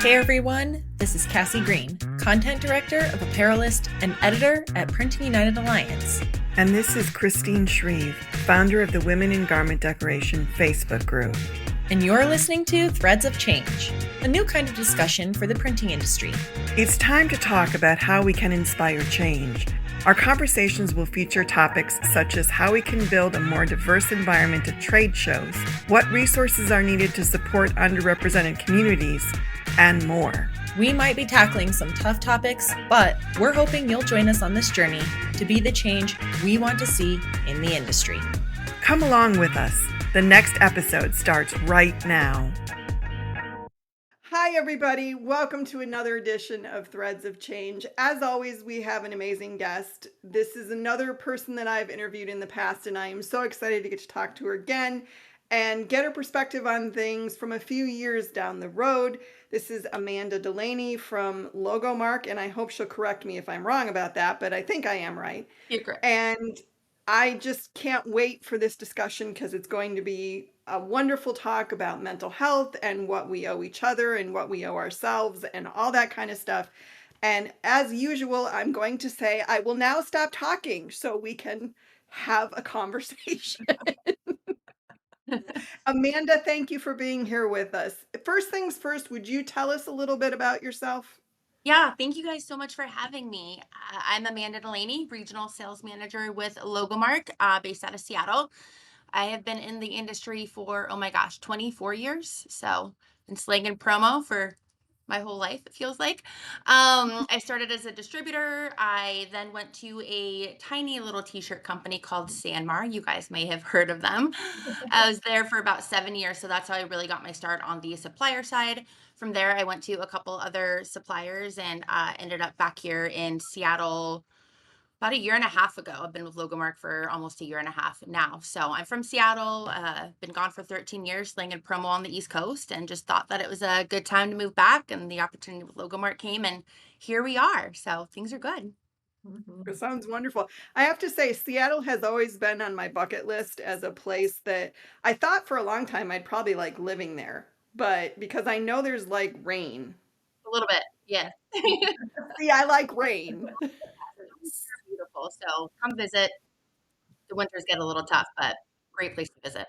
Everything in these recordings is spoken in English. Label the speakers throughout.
Speaker 1: Hey everyone, this is Cassie Green, Content Director of Apparelist and Editor at Printing United Alliance.
Speaker 2: And this is Christine Shreve, founder of the Women in Garment Decoration Facebook group.
Speaker 1: And you're listening to Threads of Change, a new kind of discussion for the printing industry.
Speaker 2: It's time to talk about how we can inspire change. Our conversations will feature topics such as how we can build a more diverse environment at trade shows, what resources are needed to support underrepresented communities, and more.
Speaker 1: We might be tackling some tough topics, but we're hoping you'll join us on this journey to be the change we want to see in the industry.
Speaker 2: Come along with us. The next episode starts right now. Hi, everybody. Welcome to another edition of Threads of Change. As always, we have an amazing guest. This is another person that I've interviewed in the past, and I am so excited to get to talk to her again and get her perspective on things from a few years down the road. This is Amanda Delaney from Logomark, and I hope she'll correct me if I'm wrong about that, but I think I am right.
Speaker 1: You're correct.
Speaker 2: And I just can't wait for this discussion because it's going to be a wonderful talk about mental health and what we owe each other and what we owe ourselves and all that kind of stuff. And as usual, I'm going to say I will now stop talking so we can have a conversation. Amanda, thank you for being here with us. First things first, would you tell us a little bit about yourself?
Speaker 3: Yeah, thank you guys so much for having me. I'm Amanda Delaney, Regional Sales Manager with Logomark, based out of Seattle. I have been in the industry for, 24 years. So, been slanging promo for my whole life, it feels like. I started as a distributor. I then went to a tiny little t-shirt company called Sanmar. You guys may have heard of them. I was there for about 7 years, so that's how I really got my start on the supplier side. From there, I went to a couple other suppliers and ended up back here in Seattle about a year and a half ago. I've been with Logomark for almost a year and a half now. So I'm from Seattle, been gone for 13 years, slinging promo on the East Coast, and just thought that it was a good time to move back. And the opportunity with Logomark came, and here we are. So things are good.
Speaker 2: It sounds wonderful. I have to say, Seattle has always been on my bucket list as a place that I thought for a long time I'd probably like living there, but because I know there's like rain.
Speaker 3: A little bit, yeah.
Speaker 2: See, I like rain.
Speaker 3: Beautiful. So come visit. The winters get a little tough, but great place to visit.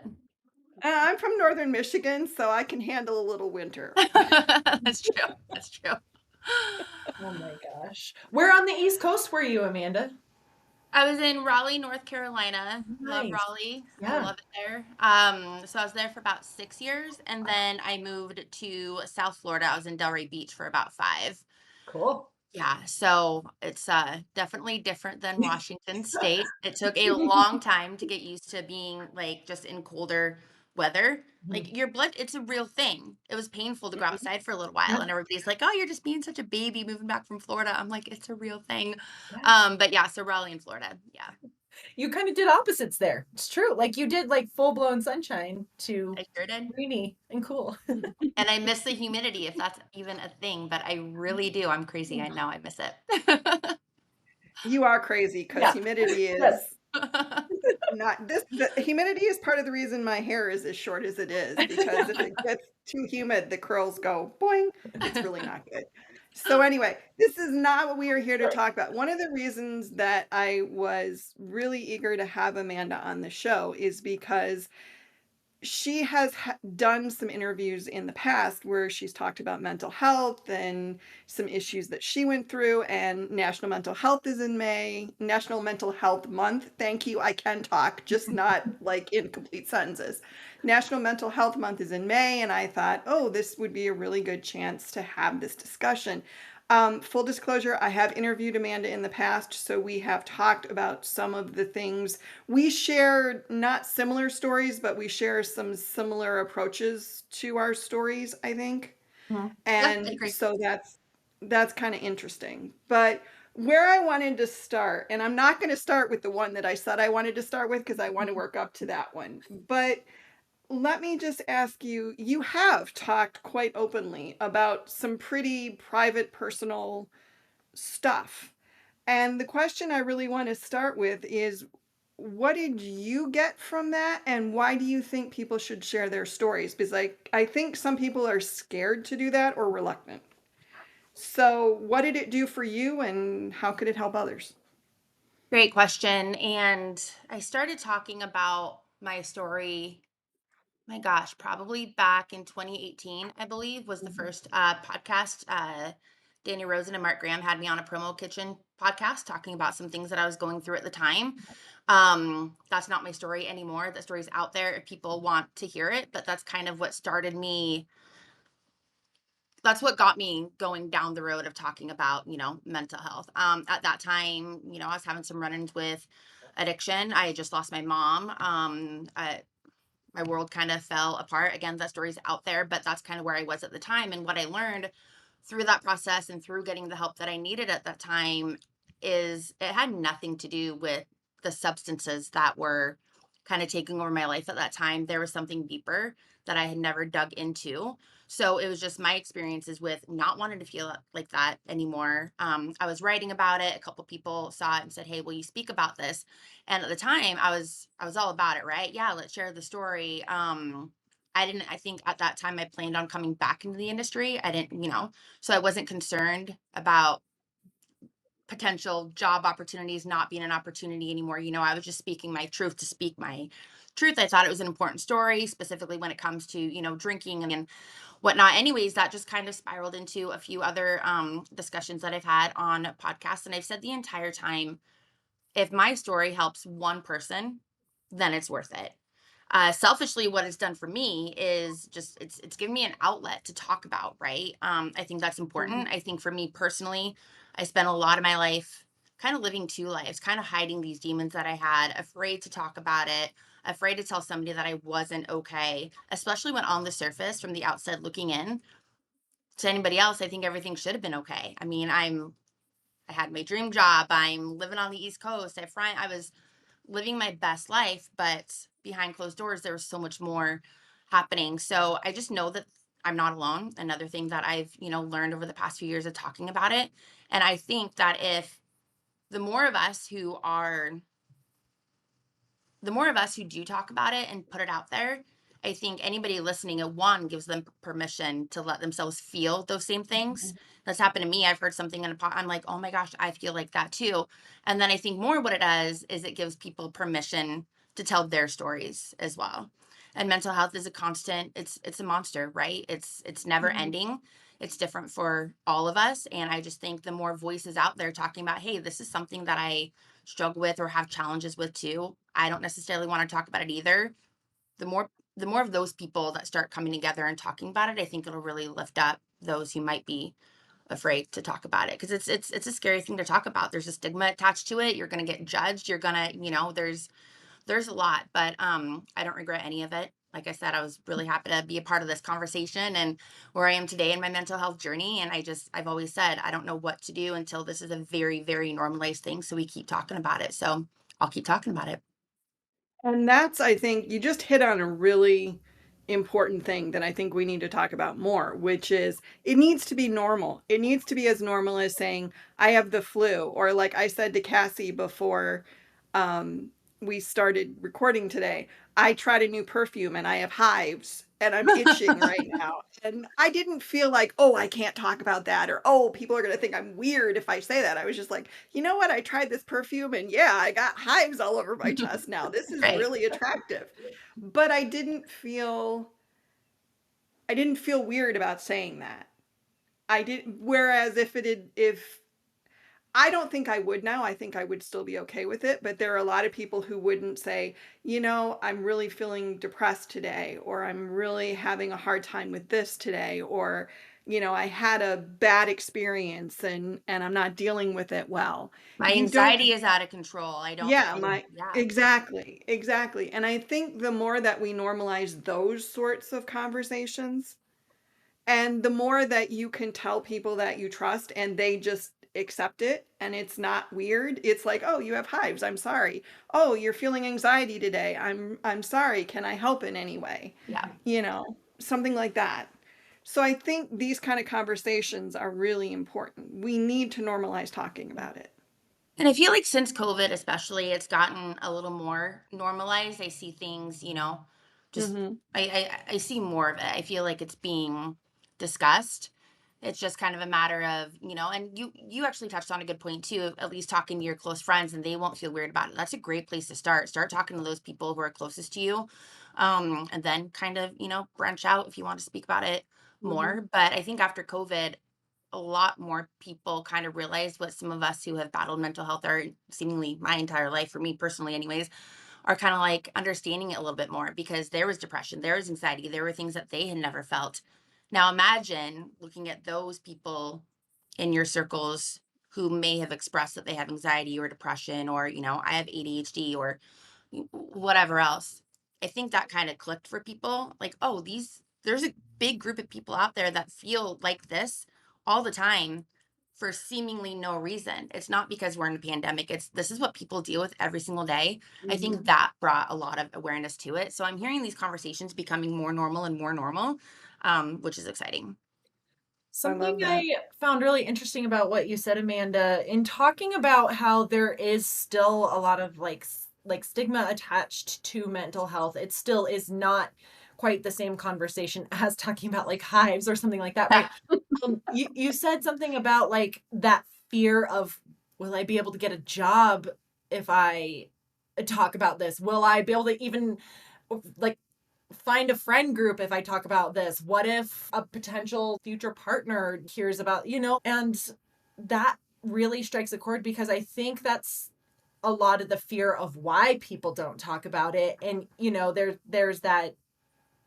Speaker 2: I'm from northern Michigan, so I can handle a little winter.
Speaker 3: That's true. That's true.
Speaker 1: Oh my gosh. Where on the East Coast were you, Amanda?
Speaker 3: I was in Raleigh, North Carolina. Love
Speaker 1: Nice.
Speaker 3: Raleigh.
Speaker 1: Yeah.
Speaker 3: I love it there. So I was there for about 6 years, and then I moved to South Florida. I was in Delray Beach for about 5.
Speaker 1: Cool.
Speaker 3: Yeah, so it's definitely different than Washington State. It took a long time to get used to being like just in colder weather. Like your blood, it's a real thing. It was painful to go outside for a little while, and everybody's like, "Oh, you're just being such a baby moving back from Florida." I'm like, "It's a real thing." But yeah, so Raleigh in Florida. Yeah,
Speaker 1: You kind of did opposites there. It's true. Like you did like full-blown sunshine to
Speaker 3: I sure did.
Speaker 1: rainy and cool.
Speaker 3: And I miss the humidity, if that's even a thing, but I really do. I'm crazy. I know I miss it.
Speaker 2: You are crazy because
Speaker 1: Yeah.
Speaker 2: humidity is
Speaker 1: Yes.
Speaker 2: not this. The humidity is part of the reason my hair is as short as it is because if it gets too humid, the curls go boing. It's really not good. So anyway, this is not what we are here to talk about. One of the reasons that I was really eager to have Amanda on the show is because she has done some interviews in the past where she's talked about mental health and some issues that she went through, and National Mental Health is in May, National Mental Health Month. Thank you. I can talk, just not like in complete sentences. National Mental Health Month is in May, and I thought, oh, this would be a really good chance to have this discussion. Full disclosure, I have interviewed Amanda in the past, so we have talked about some of the things. We share not similar stories, but we share some similar approaches to our stories, I think. And
Speaker 3: agree.
Speaker 2: so that's kind of interesting. But where I wanted to start, and I'm not going to start with the one that I said I wanted to start with because I want to work up to that one. But let me just ask you, you have talked quite openly about some pretty private, personal stuff. And the question I really want to start with is, what did you get from that, and why do you think people should share their stories? Because I think some people are scared to do that or reluctant. So, what did it do for you, and how could it help others?
Speaker 3: Great question. And I started talking about my story, my gosh, probably back in 2018, I believe, was the
Speaker 2: Mhm.
Speaker 3: first podcast. Danny Rosen and Mark Graham had me on a promo kitchen podcast talking about some things that I was going through at the time. That's not my story anymore. The story's out there if people want to hear it, but that's kind of what started me. That's what got me going down the road of talking about, mental health. At that time, I was having some run-ins with addiction. I had just lost my mom. My world kind of fell apart. Again, that story's out there, but that's kind of where I was at the time. And what I learned through that process and through getting the help that I needed at that time is it had nothing to do with the substances that were kind of taking over my life at that time. There was something deeper that I had never dug into. So it was just my experiences with not wanting to feel like that anymore. I was writing about it. A couple people saw it and said, "Hey, will you speak about this?" And at the time, I was all about it, right? Yeah, let's share the story. I think at that time I planned on coming back into the industry. I didn't, so I wasn't concerned about potential job opportunities not being an opportunity anymore. I was just speaking my truth to speak my truth. I thought it was an important story, specifically when it comes to, drinking and whatnot. Anyways, that just kind of spiraled into a few other discussions that I've had on podcasts. And I've said the entire time, if my story helps one person, then it's worth it. Selfishly, what it's done for me is just it's given me an outlet to talk about, right? I think that's important.
Speaker 2: Mhm.
Speaker 3: I think for me personally, I spent a lot of my life kind of living two lives, kind of hiding these demons that I had, afraid to talk about it, afraid to tell somebody that I wasn't okay, especially when on the surface, from the outside looking in, to anybody else, I think everything should have been okay. I mean, I had my dream job. I'm living on the East Coast. I was living my best life, but behind closed doors, there was so much more happening. So I just know that I'm not alone. Another thing that I've, learned over the past few years of talking about it. And I think that if the more of us who are the more of us who do talk about it and put it out there, I think anybody listening at one gives them permission to let themselves feel those same things. That's happened to me. I've heard something in a pot. I'm like, oh my gosh, I feel like that too. And then I think more what it does is it gives people permission to tell their stories as well. And mental health is a constant, it's a monster, right? It's never
Speaker 2: Mhm.
Speaker 3: ending. It's different for all of us. And I just think the more voices out there talking about, hey, this is something that I struggle with or have challenges with too. I don't necessarily want to talk about it either. The more the more of those people that start coming together and talking about it, I think it'll really lift up those who might be afraid to talk about it because it's a scary thing to talk about. There's a stigma attached to it. You're going to get judged. You're going to, there's a lot, but I don't regret any of it. Like I said, I was really happy to be a part of this conversation and where I am today in my mental health journey. And I've always said, I don't know what to do until this is a very, very normalized thing. So we keep talking about it. So I'll keep talking about it.
Speaker 2: And that's, I think, you just hit on a really important thing that I think we need to talk about more, which is it needs to be normal. It needs to be as normal as saying, I have the flu, or like I said to Cassie before um, we started recording today, I tried a new perfume and I have hives and I'm itching right now. And I didn't feel like, oh, I can't talk about that, or oh, people are going to think I'm weird if I say that. I was just like, you know what? I tried this perfume and yeah, I got hives all over my chest now. This is
Speaker 3: Right.
Speaker 2: really attractive. But I didn't feel weird about saying that. I did whereas if I don't think I would now. I think I would still be okay with it. But there are a lot of people who wouldn't say, I'm really feeling depressed today, or I'm really having a hard time with this today, or, I had a bad experience and I'm not dealing with it well.
Speaker 3: My
Speaker 2: You
Speaker 3: anxiety
Speaker 2: don't,
Speaker 3: is out of control.
Speaker 2: yeah,
Speaker 3: Yeah,
Speaker 2: exactly, exactly. And I think the more that we normalize those sorts of conversations, and the more that you can tell people that you trust and they just accept it and it's not weird. It's like, "Oh, you have hives. I'm sorry. Oh, you're feeling anxiety today. I'm sorry. Can I help in any way?"
Speaker 3: yeah.
Speaker 2: Something like that. So I think these kind of conversations are really important. We need to normalize talking about it.
Speaker 3: And I feel like since COVID, especially, it's gotten a little more normalized. I see things, just
Speaker 2: Mhm.
Speaker 3: I see more of it. I feel like it's being discussed. It's just kind of a matter of, and you actually touched on a good point too, at least talking to your close friends and they won't feel weird about it. That's a great place to start. Start talking to those people who are closest to you. And then kind of, branch out if you want to speak about it
Speaker 2: Mhm.
Speaker 3: more. But I think after COVID, a lot more people kind of realized what some of us who have battled mental health are seemingly my entire life, for me personally anyways, are kind of like understanding it a little bit more because there was depression, there was anxiety, there were things that they had never felt. Now imagine looking at those people in your circles who may have expressed that they have anxiety or depression, or I have ADHD or whatever else. I think that kind of clicked for people. Like, oh, there's a big group of people out there that feel like this all the time for seemingly no reason. It's not because we're in a pandemic. This is what people deal with every single day. I
Speaker 2: Mhm.
Speaker 3: think that brought a lot of awareness to it. So I'm hearing these conversations becoming more normal, which is exciting.
Speaker 2: I
Speaker 1: Something
Speaker 2: love that.
Speaker 1: I found really interesting about what you said, Amanda, in talking about how there is still a lot of like stigma attached to mental health. It still is not quite the same conversation as talking about like hives or something like that, right? You said something about like that fear of, will I be able to get a job if I talk about this? Will I be able to even like find a friend group if I talk about this? What if a potential future partner hears about, and that really strikes a chord because I think that's a lot of the fear of why people don't talk about it. And, there's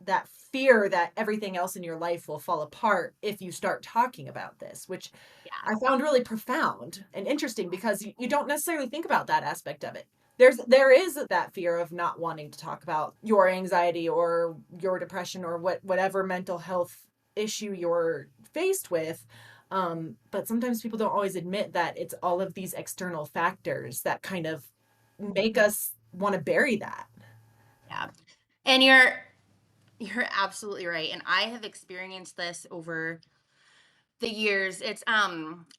Speaker 1: that fear that everything else in your life will fall apart if you start talking about this, which
Speaker 3: Yeah.
Speaker 1: I found really profound and interesting because you don't necessarily think about that aspect of it. There is that fear of not wanting to talk about your anxiety or your depression or whatever mental health issue you're faced with. But sometimes people don't always admit that it's all of these external factors that kind of make us want to bury that.
Speaker 3: Yeah. And you're absolutely right. And I have experienced this over the years. And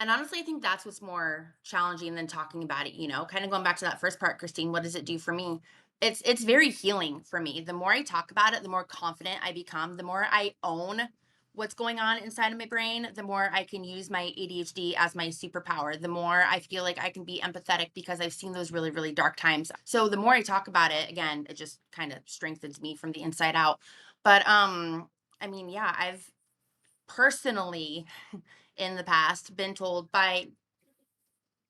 Speaker 3: honestly, I think that's what's more challenging than talking about it, kind of going back to that first part, Christine, what does it do for me? It's very healing for me. The more I talk about it, the more confident I become, the more I own what's going on inside of my brain, the more I can use my ADHD as my superpower, the more I feel like I can be empathetic because I've seen those really, really dark times. So the more I talk about it, again, it just kind of strengthens me from the inside out. But I mean, yeah, I've personally in the past been told by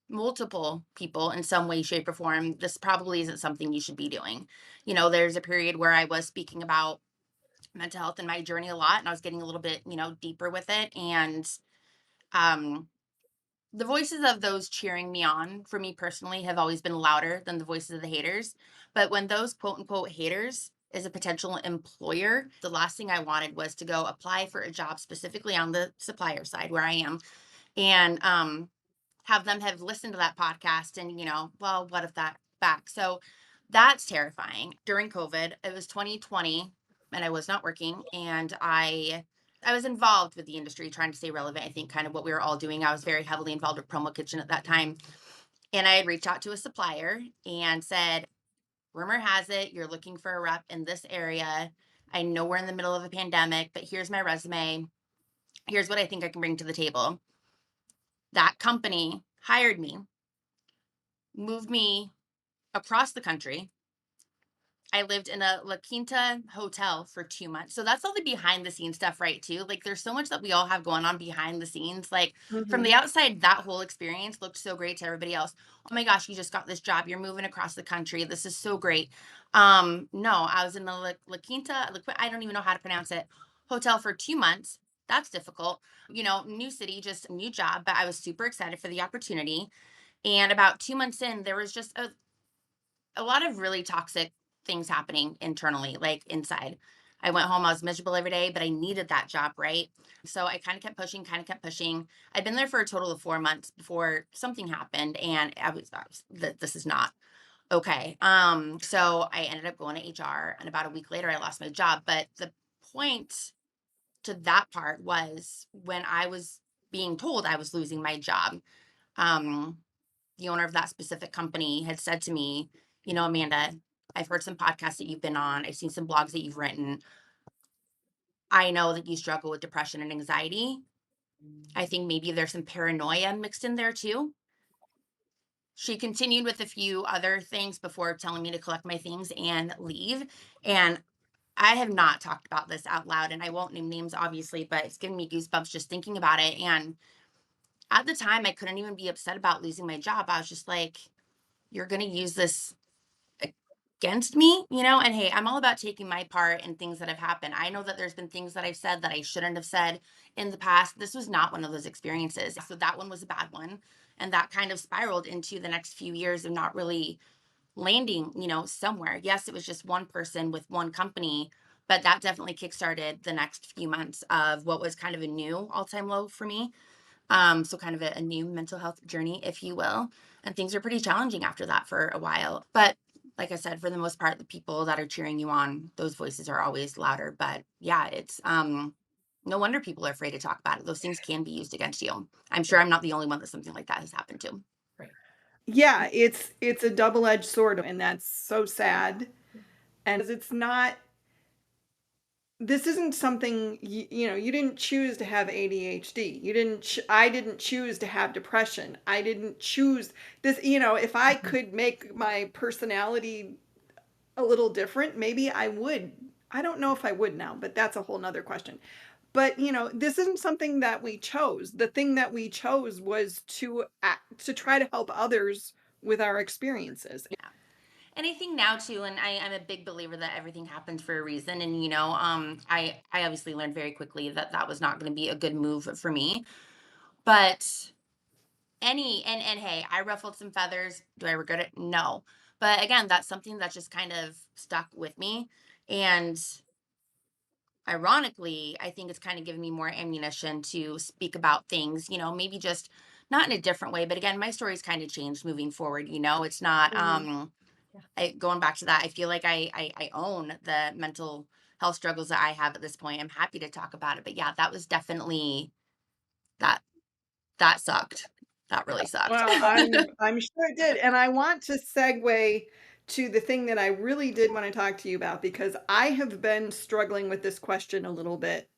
Speaker 3: multiple people in some way, shape, or form, this probably isn't something you should be doing. There's a period where I was speaking about mental health and my journey a lot, and I was getting a little bit, deeper with it. And um, the voices of those cheering me on for me personally have always been louder than the voices of the haters. But when those quote unquote haters is a potential employer, the last thing I wanted was to go apply for a job specifically on the supplier side where I am and have them have listened to that podcast and well, what if that back? So that's terrifying. During COVID, it was 2020 and I was not working, and I was involved with the industry trying to stay relevant. I think kind of what we were all doing. I was very heavily involved with Promo Kitchen at that time, and I had reached out to a supplier and said, rumor has it you're looking for a rep in this area. I know we're in the middle of a pandemic, but here's my resume. Here's what I think I can bring to the table. That company hired me, moved me across the country. I lived in a La Quinta hotel for 2 months. So that's all the behind the scenes stuff, right, too? Like, there's so much that we all have going on behind the scenes. Like, from the
Speaker 2: Mhm.
Speaker 3: outside, that whole experience looked so great to everybody else. "Oh my gosh, you just got this job. You're moving across the country. This is so great." No, I was in the La Quinta, I don't even know how to pronounce it, hotel for 2 months. That's difficult. New city, just a new job, but I was super excited for the opportunity. And about 2 months in, there was just a lot of really toxic things happening internally, like inside. I went home, I was miserable every day, but I needed that job, right? So I kind of kept pushing, kind of kept pushing. I'd been there for a total of 4 months before something happened, and this is not okay. So I ended up going to HR, and about a week later, I lost my job. But the point to that part was when I was being told I was losing my job. Um, the owner of that specific company had said to me, Amanda, I've heard some podcasts that you've been on. I've seen some blogs that you've written. I know that you struggle with depression and anxiety. I think maybe there's some paranoia mixed in there too. She continued with a few other things before telling me to collect my things and leave. And I have not talked about this out loud, and I won't name names, obviously, but it's giving me goosebumps just thinking about it. And at the time, I couldn't even be upset about losing my job. I was just like, you're going to use this against me, And hey, I'm all about taking my part in things that have happened. I know that there's been things that I've said that I shouldn't have said in the past. This was not one of those experiences. So that one was a bad one. And that kind of spiraled into the next few years of not really landing, somewhere. Yes, it was just one person with one company, but that definitely kickstarted the next few months of what was kind of a new all-time low for me. So kind of a new mental health journey, if you will. And things are pretty challenging after that for a while. But like I said, for the most part, the people that are cheering you on, those voices are always louder. But yeah, it's no wonder people are afraid to talk about it. Those things can be used against you. I'm sure I'm not the only one that something like that has happened to.
Speaker 1: Right.
Speaker 2: Yeah, it's a double-edged sword, and that's so sad. And it's not, this isn't something you didn't choose to have ADHD. I didn't choose to have depression. I didn't choose this, if I could make my personality a little different, maybe I would. I don't know if I would now, but that's a whole nother question. But this isn't something that we chose. The thing that we chose was to try to help others with our experiences.
Speaker 3: Yeah. And I think now too, and I'm a big believer that everything happens for a reason. And I obviously learned very quickly that that was not going to be a good move for me. But and hey, I ruffled some feathers. Do I regret it? No. But again, that's something that just kind of stuck with me. And ironically, I think it's kind of given me more ammunition to speak about things, maybe just not in a different way. But again, my story's kind of changed moving forward. It's not
Speaker 2: Mhm.
Speaker 1: Yeah.
Speaker 3: going back to that, I feel like I own the mental health struggles that I have at this point. I'm happy to talk about it. But yeah, that was definitely that that sucked. That really sucked.
Speaker 2: Well, I'm sure it did. And I want to segue to the thing that I really did want to talk to you about, because I have been struggling with this question a little bit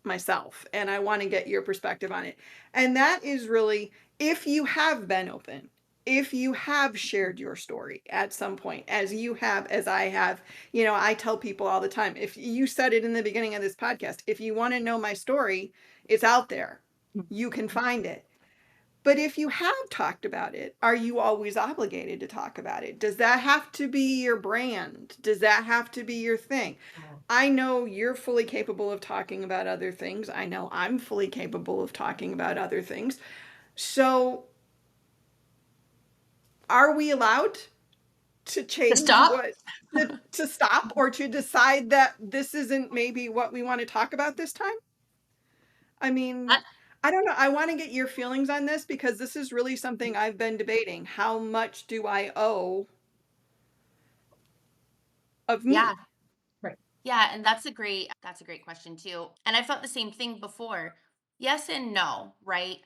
Speaker 2: myself, and I want to get your perspective on it. And that is really, if you have been open, if you have shared your story at some point, as you have, as I have, I tell people all the time, if you said it in the beginning of this podcast, if you want to know my story, it's out there. You can find it. But if you have talked about it, are you always obligated to talk about it? Does that have to be your brand? Does that have to be your thing?
Speaker 1: Oh.
Speaker 2: I know you're fully capable of talking about other things. I know I'm fully capable of talking about other things. So, are we allowed to
Speaker 1: To
Speaker 2: change
Speaker 1: stop?
Speaker 2: to stop, or to decide that this isn't maybe what we want to talk about this time? I mean,
Speaker 1: I-
Speaker 2: I don't know. I want to get your feelings on this, because this is really something I've been debating. How much do I owe of
Speaker 3: Yeah.
Speaker 2: me?
Speaker 1: right.
Speaker 3: Yeah, and that's a great question too. And I felt the same thing before. Yes and no, right?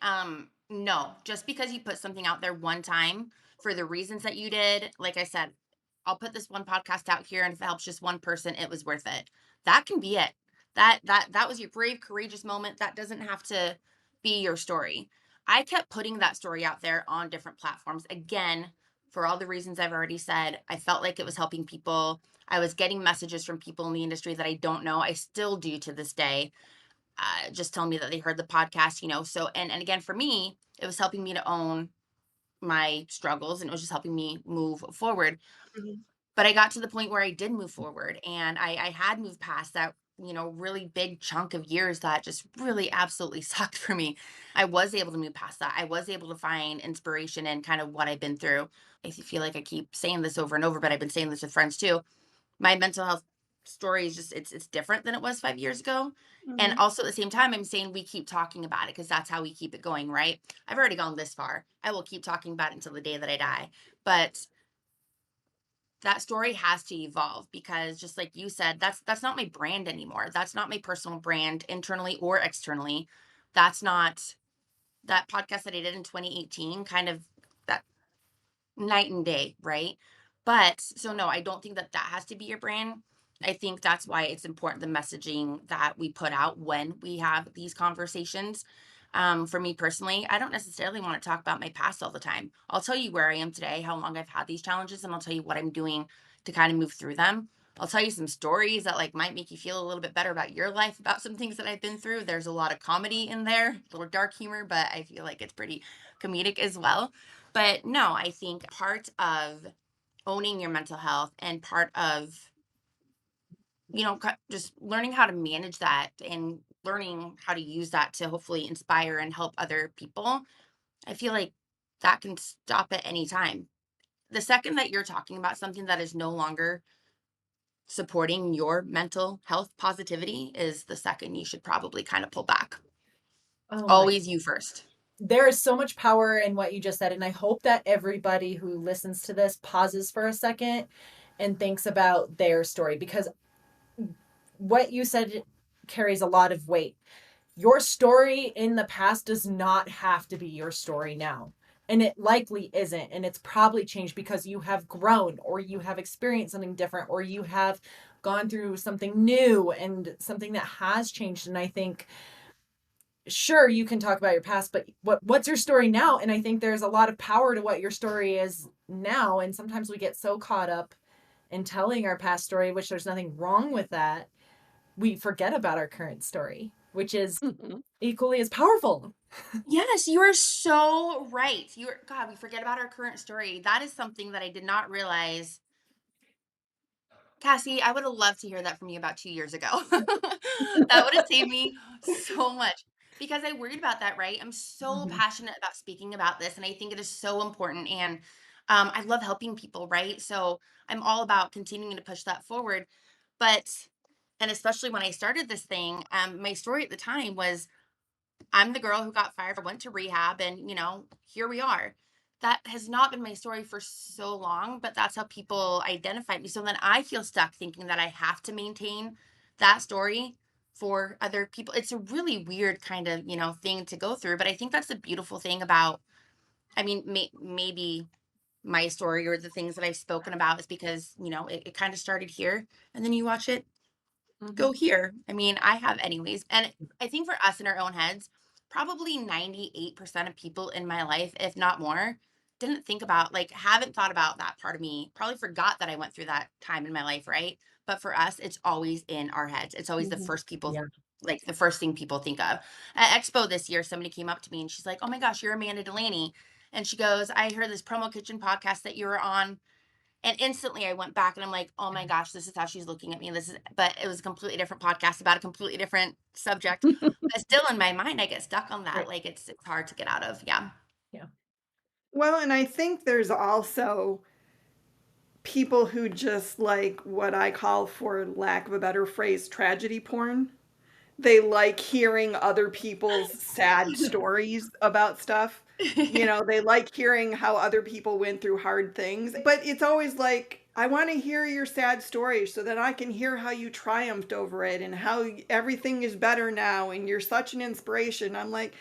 Speaker 3: No, just because you put something out there one time for the reasons that you did, like I said, I'll put this one podcast out here and if it helps just one person, it was worth it. That can be it. That was your brave, courageous moment. That doesn't have to be your story. I kept putting that story out there on different platforms. Again, for all the reasons I've already said, I felt like it was helping people. I was getting messages from people in the industry that I don't know. I still do to this day. Just telling me that they heard the podcast, So, and again, for me, it was helping me to own my struggles and it was just helping me move forward.
Speaker 2: Mhm.
Speaker 3: But I got to the point where I did move forward and I had moved past that, really big chunk of years that just really absolutely sucked for me. I was able to move past that. I was able to find inspiration in kind of what I've been through. I feel like I keep saying this over and over, but I've been saying this with friends too. My mental health story is just it's different than it was 5 years ago. And
Speaker 2: Mhm.
Speaker 3: also at the same time, I'm saying we keep talking about it because that's how we keep it going, right? I've already gone this far. I will keep talking about it until the day that I die. But that story has to evolve because just like you said, that's not my brand anymore. That's not my personal brand internally or externally. That's not that podcast that I did in 2018 kind of that night and day, right? But so no, I don't think that that has to be your brand. I think that's why it's important the messaging that we put out when we have these conversations. For me personally, I don't necessarily want to talk about my past all the time. I'll tell you where I am today, how long I've had these challenges, and I'll tell you what I'm doing to kind of move through them. I'll tell you some stories that like might make you feel a little bit better about your life, about some things that I've been through. There's a lot of comedy in there, a little dark humor, but I feel like it's pretty comedic as well. But no, I think part of owning your mental health and part of, just learning how to manage that and learning how to use that to hopefully inspire and help other people, I feel like that can stop at any time. The second that you're talking about something that is no longer supporting your mental health positivity is the second you should probably kind of pull back. It's
Speaker 1: Oh my,
Speaker 3: always you first.
Speaker 1: there is so much power in what you just said. And I hope that everybody who listens to this pauses for a second and thinks about their story, because what you said carries a lot of weight. Your story in the past does not have to be your story now. And it likely isn't. And it's probably changed because you have grown, or you have experienced something different, or you have gone through something new and something that has changed. And I think, sure, you can talk about your past, but what's your story now? And I think there's a lot of power to what your story is now. And sometimes we get so caught up in telling our past story, which there's nothing wrong with that, we forget about our current story, which is
Speaker 2: Mhm.
Speaker 1: equally as powerful.
Speaker 3: Yes, you are so right. God, we forget about our current story. That is something that I did not realize. Cassie, I would have loved to hear that from you about 2 years ago. That would have saved me so much because I worried about that, right? I'm so
Speaker 1: Mhm.
Speaker 3: passionate about speaking about this, and I think it is so important, and, I love helping people, right? So, I'm all about continuing to push that forward, but and especially when I started this thing, my story at the time was I'm the girl who got fired, went to rehab, and here we are. That has not been my story for so long, but that's how people identify me. So then I feel stuck thinking that I have to maintain that story for other people. It's a really weird kind of, thing to go through, but I think that's the beautiful thing about, I mean, maybe my story or the things that I've spoken about is because, it kind of started here and then you watch it go
Speaker 2: Mhm.
Speaker 3: here. I mean, I have anyways. And I think for us in our own heads, probably 98% of people in my life, if not more, didn't think about, like, haven't thought about that part of me. Probably forgot that I went through that time in my life, right? But for us, it's always in our heads. It's always the
Speaker 2: Mhm.
Speaker 3: first people,
Speaker 1: Yeah.
Speaker 3: like the first thing people think of. At Expo this year, somebody came up to me and she's like, "Oh my gosh, you're Amanda Delaney." And she goes, "I heard this Promo Kitchen podcast that you were on." And instantly I went back and I'm like, "Oh my gosh, this is how she's looking at me. This is," but it was a completely different podcast about a completely different subject. But still in my mind, I get stuck on that.
Speaker 1: Right.
Speaker 3: Like it's hard to get out of. Yeah.
Speaker 1: Yeah.
Speaker 2: Well, and I think there's also people who just like what I call, for lack of a better phrase, tragedy porn. They like hearing other people's sad stories about stuff. They like hearing how other people went through hard things. But it's always like, I want to hear your sad story so that I can hear how you triumphed over it and how everything is better now and you're such an inspiration. I'm like,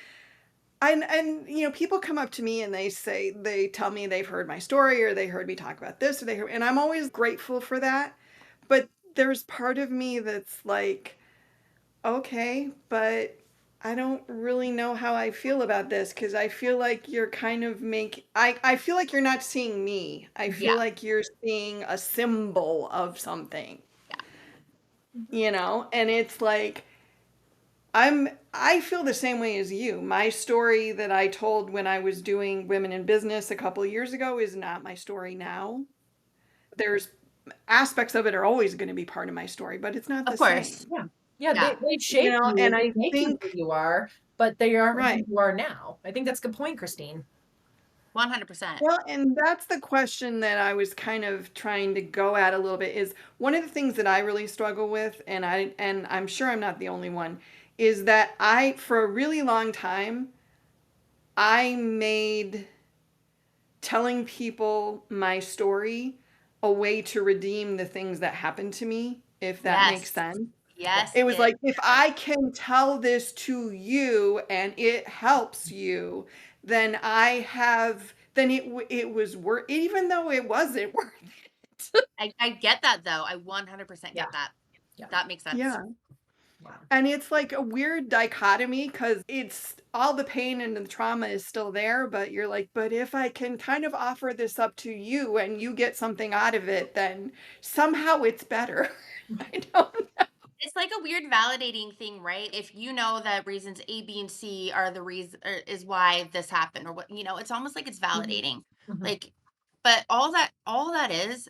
Speaker 2: and people come up to me and they tell me they've heard my story or they heard me talk about this or and I'm always grateful for that. But there's part of me that's like, okay, but I don't really know how I feel about this because I feel like you're kind of I feel like you're not seeing me. I feel
Speaker 3: Yeah.
Speaker 2: like you're seeing a symbol of something,
Speaker 3: Yeah.
Speaker 2: and it's like I feel the same way as you. My story that I told when I was doing women in business a couple of years ago is not my story now. There's aspects of it are always going to be part of my story, but it's not the
Speaker 3: Of course.
Speaker 2: same.
Speaker 1: Yeah. Yeah.
Speaker 3: Yeah.
Speaker 1: They shape you,
Speaker 2: And
Speaker 1: they
Speaker 2: I
Speaker 1: make you who
Speaker 2: think
Speaker 1: you are, but they aren't who
Speaker 2: right.
Speaker 1: you are now. I think that's a good point, Christine.
Speaker 3: 100%.
Speaker 2: Well, and that's the question that I was kind of trying to go at a little bit is one of the things that I really struggle with, and I'm sure I'm not the only one, is that I for a really long time I made telling people my story a way to redeem the things that happened to me, if that makes
Speaker 3: Yes.
Speaker 2: sense.
Speaker 3: Yes,
Speaker 2: It was
Speaker 3: it
Speaker 2: like, if
Speaker 3: does.
Speaker 2: I can tell this to you and it helps you, then I have then it was worth, even though it wasn't worth it.
Speaker 3: I get that though. I 100%
Speaker 1: Yeah.
Speaker 3: get that.
Speaker 1: Yeah.
Speaker 3: That makes sense.
Speaker 2: Yeah.
Speaker 1: Wow.
Speaker 2: And it's like a weird dichotomy because it's all the pain and the trauma is still there, but you're like, but if I can kind of offer this up to you and you get something out of it, then somehow it's better. I don't know.
Speaker 3: It's like a weird validating thing, right? If you know that reasons A, B, and C are the reason is why this happened or what, it's almost like it's
Speaker 1: Mhm.
Speaker 3: validating.
Speaker 1: Mhm.
Speaker 3: Like, but all that is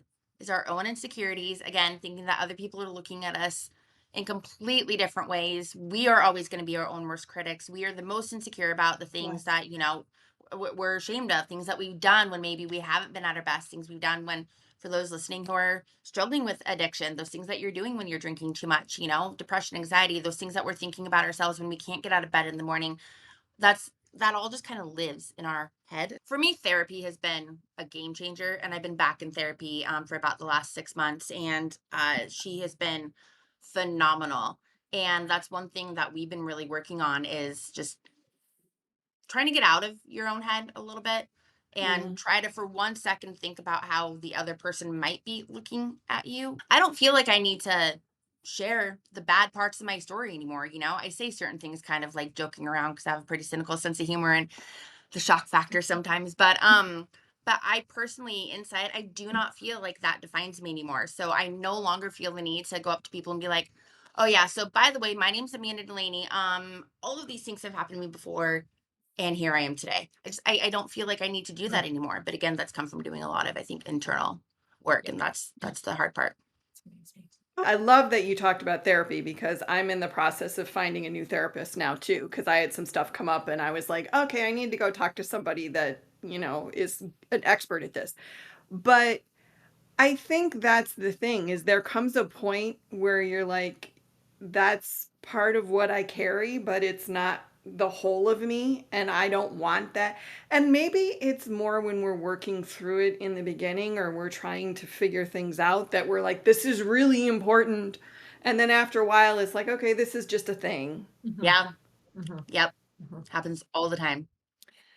Speaker 3: our own insecurities. Again, thinking that other people are looking at us in completely different ways. We are always going to be our own worst critics. We are the most insecure about the things
Speaker 1: Yes.
Speaker 3: that, we're ashamed of, things that we've done when maybe we haven't been at our best, things we've done when, for those listening who are struggling with addiction, those things that you're doing when you're drinking too much, depression, anxiety, those things that we're thinking about ourselves when we can't get out of bed in the morning. That all just kind of lives in our head. For me, therapy has been a game changer, and I've been back in therapy for about the last 6 months, and she has been phenomenal. And that's one thing that we've been really working on is just trying to get out of your own head a little bit
Speaker 2: Yeah.
Speaker 3: and try to for 1 second think about how the other person might be looking at you. I don't feel like I need to share the bad parts of my story anymore. I say certain things kind of like joking around because I have a pretty cynical sense of humor and the shock factor sometimes. But I personally inside I do not feel like that defines me anymore. So I no longer feel the need to go up to people and be like, "Oh yeah, so by the way, my name's Amanda Delaney. All of these things have happened to me before and here I am today." I don't feel like I need to do
Speaker 1: Mm.
Speaker 3: that anymore. But again, that's come from doing a lot of, I think, internal work,
Speaker 1: Yeah.
Speaker 3: and that's the hard part.
Speaker 1: It's amazing.
Speaker 2: I love that you talked about therapy because I'm in the process of finding a new therapist now too. Because I had some stuff come up and I was like, okay, I need to go talk to somebody that, is an expert at this. But I think that's the thing is there comes a point where you're like, that's part of what I carry, but it's not the whole of me, and I don't want that. And maybe it's more when we're working through it in the beginning or we're trying to figure things out that we're like, this is really important. And then after a while, it's like, okay, this is just a thing.
Speaker 1: Mhm.
Speaker 3: Yeah.
Speaker 1: Mhm.
Speaker 3: Yep.
Speaker 1: Mhm.
Speaker 3: Happens all the time.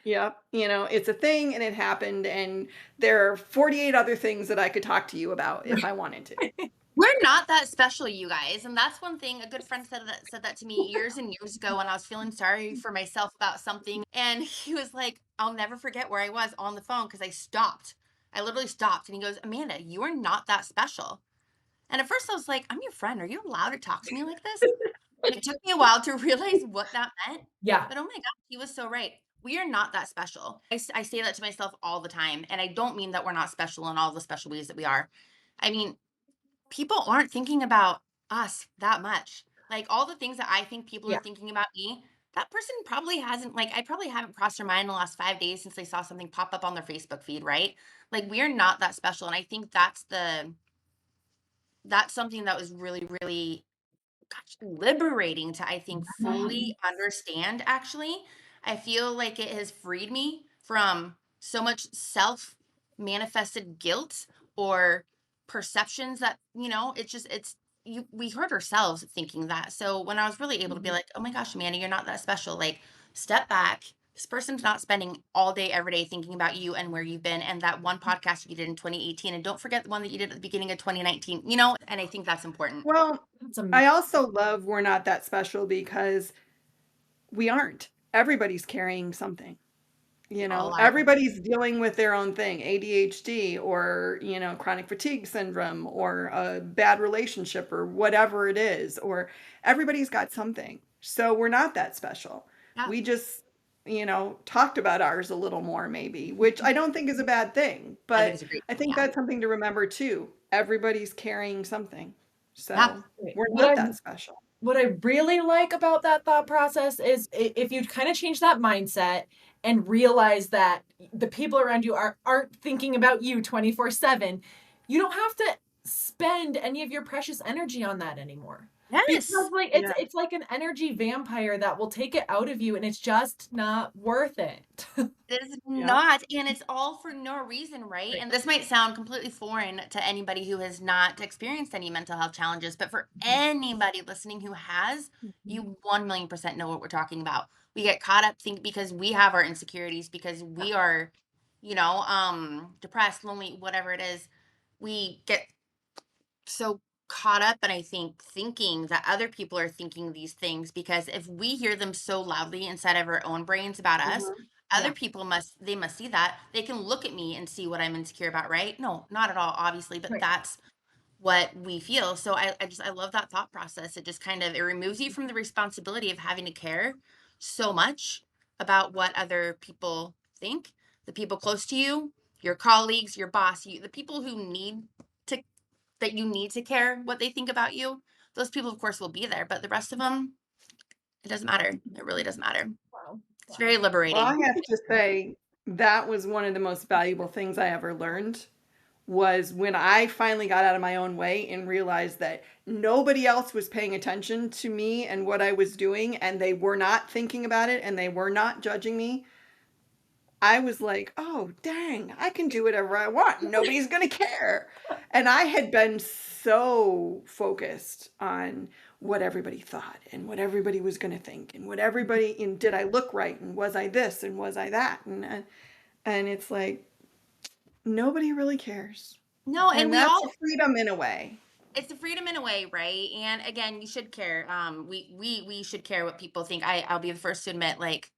Speaker 2: Yep. It's a thing and it happened. And there are 48 other things that I could talk to you about if I wanted to.
Speaker 3: We're not that special, you guys. And that's one thing a good friend said that to me years and years ago when I was feeling sorry for myself about something. And he was like, I'll never forget where I was on the phone because I stopped. I literally stopped. And he goes, Amanda, you are not that special. And at first I was like, I'm your friend. Are you allowed to talk to me like this? And it took me a while to realize what that meant.
Speaker 1: Yeah.
Speaker 3: But oh my God, he was so right. We are not that special. I say that to myself all the time. And I don't mean that we're not special in all the special ways that we are. I mean, people aren't thinking about us that much. Like all the things that I think people are
Speaker 1: Yeah.
Speaker 3: thinking about me, that person probably hasn't, like, I probably haven't crossed their mind in the last 5 days since they saw something pop up on their Facebook feed, right? Like we're not that special. And I think that's something that was really, really gosh, liberating to, I think, fully understand, actually. I feel like it has freed me from so much self manifested guilt or perceptions that, we hurt ourselves thinking that. So when I was really able to be
Speaker 1: Mhm.
Speaker 3: like, oh my gosh, Manny, you're not that special, like, step back. This person's not spending all day, every day thinking about you and where you've been and that one podcast you did in 2018. And don't forget the one that you did at the beginning of 2019, and I think that's important.
Speaker 2: Well,
Speaker 1: That's amazing.
Speaker 2: I also love we're not that special because we aren't. Everybody's carrying something.
Speaker 3: All are.
Speaker 2: Everybody's dealing with their own thing, ADHD or, chronic fatigue syndrome or a bad relationship or whatever it is, or everybody's got something. So we're not that special.
Speaker 3: Yeah.
Speaker 2: We just, talked about ours a little more maybe, which I don't think is a bad thing,
Speaker 3: I think
Speaker 2: but
Speaker 3: it's a great
Speaker 2: I
Speaker 3: thing,
Speaker 2: think
Speaker 3: yeah.
Speaker 2: that's something to remember too. Everybody's carrying something.
Speaker 3: Yeah.
Speaker 2: So
Speaker 1: Right.
Speaker 2: we're not that special.
Speaker 1: What I really like about that thought process is if you kind of change that mindset and realize that the people around you aren't thinking about you 24/7, you don't have to spend any of your precious energy on that anymore. Because
Speaker 3: Yes.
Speaker 1: like
Speaker 2: Yeah.
Speaker 1: it's like an energy vampire that will take it out of you and it's just not worth it.
Speaker 3: It is
Speaker 2: Yeah.
Speaker 3: not, and it's all for no reason, right?
Speaker 1: Right.
Speaker 3: And this might sound completely foreign to anybody who has not experienced any mental health challenges, but for
Speaker 1: Mhm.
Speaker 3: anybody listening who has,
Speaker 2: Mhm.
Speaker 3: you 1,000,000% know what we're talking about. We get caught up think because we have our insecurities because
Speaker 1: Yeah.
Speaker 3: we are, depressed, lonely, whatever it is, we get so caught up and I think thinking that other people are thinking these things, because if we hear them so loudly inside of our own brains about us,
Speaker 2: Mhm.
Speaker 3: other
Speaker 1: Yeah.
Speaker 3: people must see that. They can look at me and see what I'm insecure about, right? No, not at all, obviously, but
Speaker 1: Right.
Speaker 3: that's what we feel. So I love that thought process. It just kind of, it removes you from the responsibility of having to care so much about what other people think, the people close to you, your colleagues, your boss, the people who need to that you need to care what they think about you. Those people, of course, will be there, but the rest of them, it doesn't matter. It really doesn't matter.
Speaker 1: Wow.
Speaker 3: It's
Speaker 1: Wow.
Speaker 3: very
Speaker 2: Well, I
Speaker 3: liberating.
Speaker 2: have to say that was one of the most valuable things I ever learned was when I finally got out of my own way and realized that nobody else was paying attention to me and what I was doing, and they were not thinking about it and they were not judging me. I was like, oh, dang, I can do whatever I want. Nobody's going to care. And I had been so focused on what everybody thought and what everybody was going to think and what everybody, and did I look right? And was I this? And was I that? And it's like, nobody really cares.
Speaker 3: No, and
Speaker 2: And
Speaker 3: we
Speaker 2: that's a
Speaker 3: all,
Speaker 2: freedom in a way.
Speaker 3: it's a freedom in a way, right? And again, you should care. We should care what people think. I'll be the first to admit, like,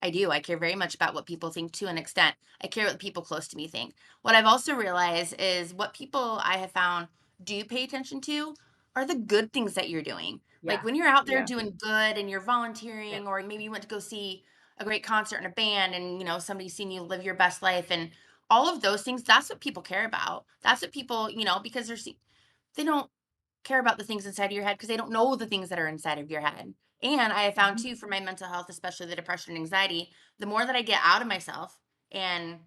Speaker 3: I do. I care very much about what people think to an extent. I care what people close to me think. What I've also realized is what people I have found do pay attention to are the good things that you're doing. Like
Speaker 1: Yeah.
Speaker 3: when you're out there
Speaker 2: Yeah.
Speaker 3: doing good and you're
Speaker 1: Yeah.
Speaker 3: volunteering, or maybe you went to go see a great concert in a band, and somebody's seen you live your best life, and all of those things, that's what people care about. That's what people, because they don't care about the things inside of your head because they don't know the things that are inside of your head. And I have found
Speaker 1: Mhm.
Speaker 3: too, for my mental health, especially the depression and anxiety, the more that I get out of myself and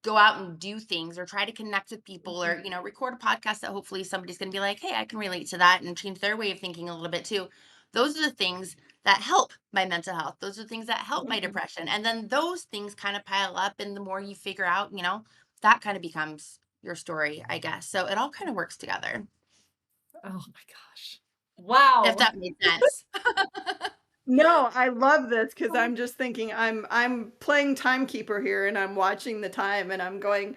Speaker 3: go out and do things or try to connect with people, or
Speaker 1: Mhm.
Speaker 3: record a podcast that hopefully somebody's going to be like, hey, I can relate to that, and change their way of thinking a little bit too. Those are the things that help my mental health. Those are the things that help my
Speaker 2: Mhm.
Speaker 3: depression. And then those things kind of pile up, and the more you figure out, that kind of becomes your story, I guess. So it all kind of works together,
Speaker 1: Oh my gosh.
Speaker 3: if
Speaker 1: Wow.
Speaker 3: that made sense.
Speaker 2: No, I love this because I'm just thinking I'm playing timekeeper here and I'm watching the time and I'm going,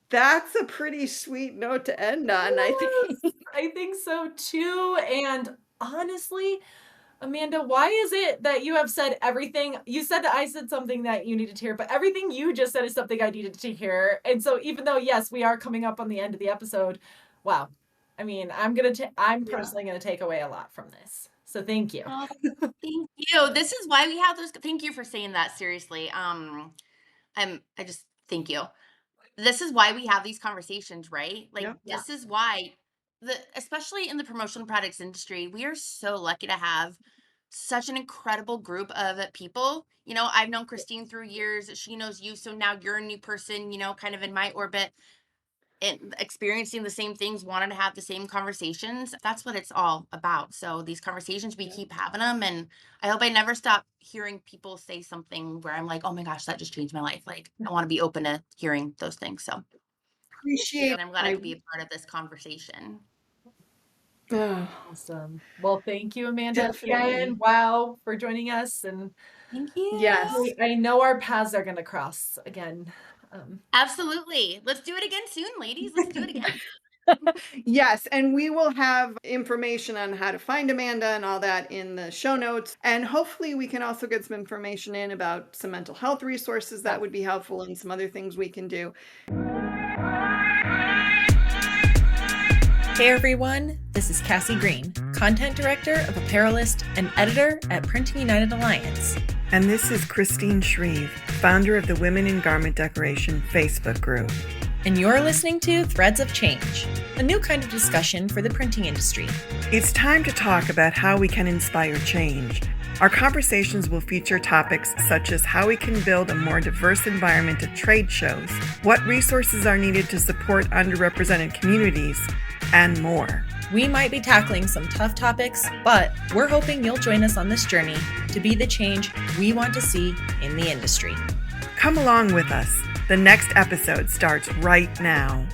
Speaker 2: that's a pretty sweet note to end on, I
Speaker 1: Yes,
Speaker 2: think.
Speaker 1: I think so too. And honestly, Amanda, why is it that you have said everything? You said that I said something that you needed to hear, but everything you just said is something I needed to hear. And so even though, yes, we are coming up on the end of the episode, wow. I mean, I'm
Speaker 2: Yeah.
Speaker 1: personally gonna take away a lot from this. So thank you.
Speaker 3: Oh, thank you. This is why we have those. Thank you for saying that. Seriously. I just thank you. This is why we have these conversations, right? Like,
Speaker 2: Yep.
Speaker 1: Yeah.
Speaker 3: this is why especially in the promotional products industry, we are so lucky to have such an incredible group of people. I've known Christine through years. She knows you. So now you're a new person, kind of in my orbit, and experiencing the same things, wanting to have the same conversations. That's what it's all about. So these conversations, we
Speaker 2: Yeah.
Speaker 3: keep having them, and I hope I never stop hearing people say something where I'm like, oh my gosh, that just changed my life. Like, I want to be open to hearing those things. So thank you,
Speaker 2: Appreciate
Speaker 3: and I'm glad I
Speaker 2: I
Speaker 3: could be a part of this conversation.
Speaker 2: oh,
Speaker 1: Awesome. Well, thank you, Amanda, again.
Speaker 2: definitely.
Speaker 1: Wow, for joining us. And
Speaker 3: Thank
Speaker 2: Yes.
Speaker 3: you.
Speaker 1: I know our paths are gonna cross again. Um,
Speaker 3: Absolutely. Let's do it again soon, ladies. Let's do it again.
Speaker 2: Yes, and we will have information on how to find Amanda and all that in the show notes. And hopefully, we can also get some information in about some mental health resources
Speaker 1: yeah.
Speaker 2: that would be helpful and some other things we can do.
Speaker 1: Hey everyone, this is Cassie Green, Content Director of Apparelist and Editor at Printing United Alliance.
Speaker 2: And this is Christine Shreve, founder of the Women in Garment Decoration Facebook group.
Speaker 1: And you're listening to Threads of Change, a new kind of discussion for the printing industry.
Speaker 2: It's time to talk about how we can inspire change. Our conversations will feature topics such as how we can build a more diverse environment at trade shows, what resources are needed to support underrepresented communities, and more.
Speaker 1: We might be tackling some tough topics, but we're hoping you'll join us on this journey to be the change we want to see in the industry.
Speaker 2: Come along with us. The next episode starts right now.